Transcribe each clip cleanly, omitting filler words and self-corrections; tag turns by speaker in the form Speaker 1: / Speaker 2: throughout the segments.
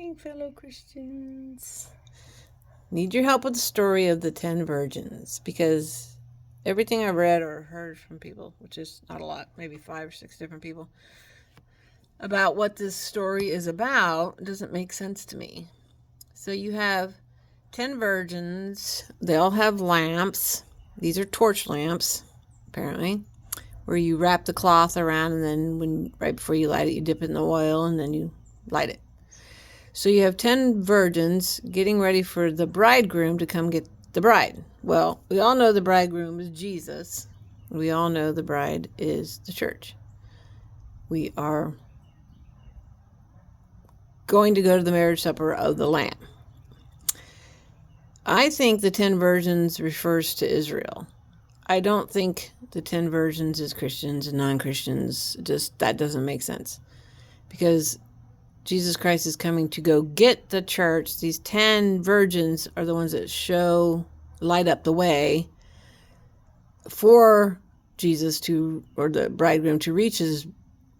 Speaker 1: morning, fellow Christians. Need your help with the story of the 10 virgins, because everything I've read or heard from people, which is not a lot, maybe 5 or 6 different people, about what this story is about doesn't make sense to me. So you have 10 virgins. They all have lamps. These are torch lamps, apparently, where you wrap the cloth around, and then right before you light it, you dip it in the oil, and then you light it. So you have 10 virgins getting ready for the bridegroom to come get the bride. Well, we all know the bridegroom is Jesus. We all know the bride is the church. We are going to go to the marriage supper of the Lamb. I think the 10 virgins refers to Israel. I don't think the 10 virgins is Christians and non-Christians. Just that doesn't make sense. Because Jesus Christ is coming to go get the church. These 10 virgins are the ones that light up the way for Jesus or the bridegroom to reach his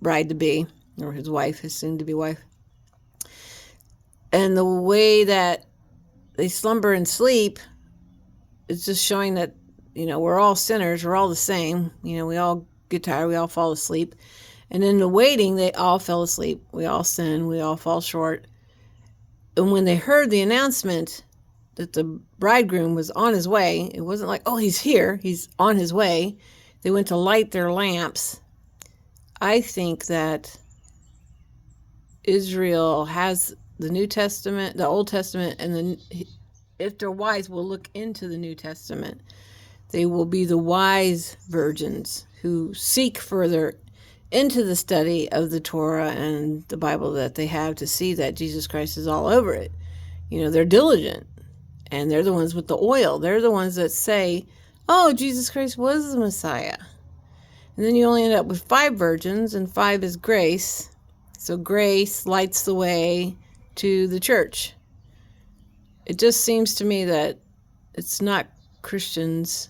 Speaker 1: bride to be, or his wife, his soon to be wife. And the way that they slumber and sleep is just showing that, we're all sinners. We're all the same. We all get tired. We all fall asleep. And in the waiting, they all fell asleep. We all sin. We all fall short. And when they heard the announcement that the bridegroom was on his way, it wasn't like, oh, he's here. He's on his way. They went to light their lamps. I think that Israel has the New Testament, the Old Testament, and then if they're wise, will look into the New Testament. They will be the wise virgins who seek further into the study of the Torah and the Bible that they have to see that Jesus Christ is all over it. They're diligent, and they're the ones with the oil. They're the ones that say, oh, Jesus Christ was the Messiah. And then you only end up with 5 virgins, and 5 is grace. So grace lights the way to the church. It just seems to me that it's not Christians.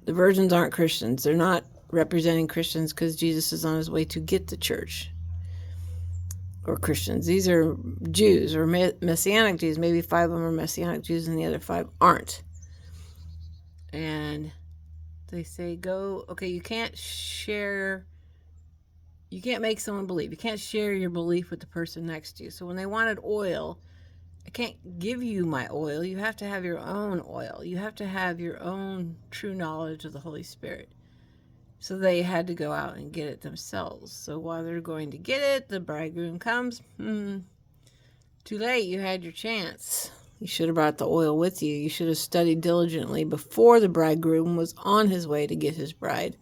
Speaker 1: The virgins aren't Christians. They're not representing Christians because Jesus is on his way to get the church. Or Christians. These are Jews or Messianic Jews. Maybe 5 of them are Messianic Jews and the other 5 aren't. And they say, you can't make someone believe. You can't share your belief with the person next to you. So when they wanted oil, I can't give you my oil. You have to have your own oil. You have to have your own true knowledge of the Holy Spirit. So they had to go out and get it themselves. So while they're going to get it, the bridegroom comes. Too late. You had your chance. You should have brought the oil with you. You should have studied diligently before the bridegroom was on his way to get his bride.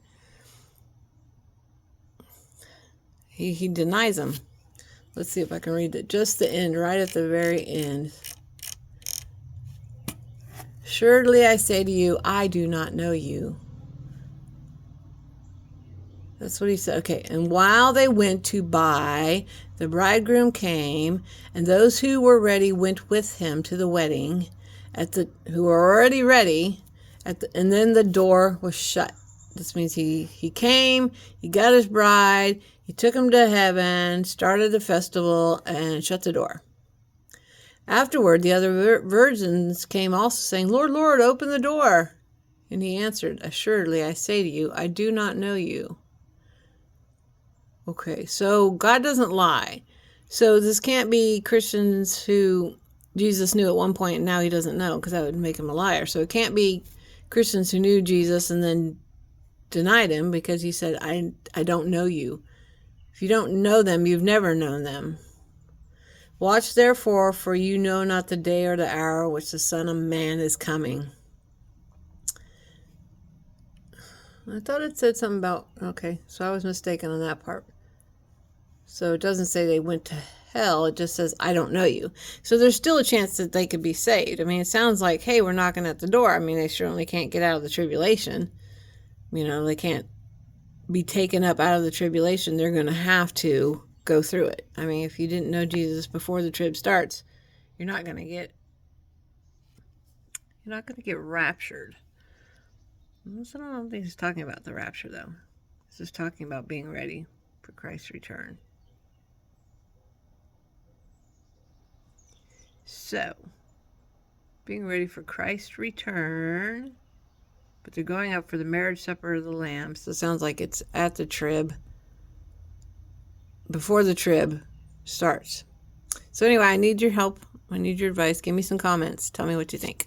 Speaker 1: He denies them. Let's see if I can read it. Just the end, right at the very end. Surely I say to you, I do not know you. That's what he said. Okay. And while they went to buy, the bridegroom came, and those who were ready went with him to the wedding, who were already ready, and then the door was shut. This means he came, he got his bride, he took him to heaven, started the festival, and shut the door. Afterward, the other virgins came also, saying, Lord, Lord, open the door. And he answered, assuredly, I say to you, I do not know you. Okay, so God doesn't lie. So this can't be Christians who Jesus knew at one point and now he doesn't know, because that would make him a liar. So it can't be Christians who knew Jesus and then denied him because he said, I don't know you. If you don't know them, you've never known them. Watch therefore, for you know not the day or the hour which the Son of Man is coming. I thought it said something about, okay, so I was mistaken on that part. So it doesn't say they went to hell. It just says, I don't know you. So there's still a chance that they could be saved. I mean, it sounds like, hey, we're knocking at the door. I mean, they certainly can't get out of the tribulation. They can't be taken up out of the tribulation. They're going to have to go through it. I mean, if you didn't know Jesus before the trib starts, you're not going to get raptured. So I don't think he's talking about the rapture, though. He's just talking about being ready for Christ's return. So, being ready for Christ's return. But they're going up for the marriage supper of the Lamb. So it sounds like it's at the trib. Before the trib starts. So anyway, I need your help. I need your advice. Give me some comments. Tell me what you think.